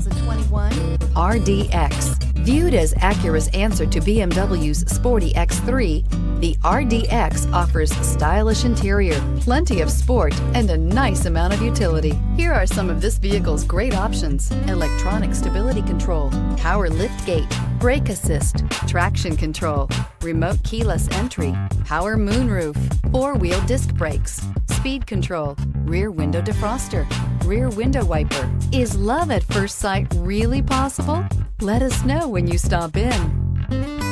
2021 RDX. Viewed as Acura's answer to BMW's sporty X3, the RDX offers stylish interior, plenty of sport, and a nice amount of utility. Here are some of this vehicle's great options: electronic stability control, power liftgate, brake assist, traction control, remote keyless entry, power moonroof, four-wheel disc brakes, speed control, rear window defroster, rear window wiper. Is love at first sight really possible? Let us know when you stop in.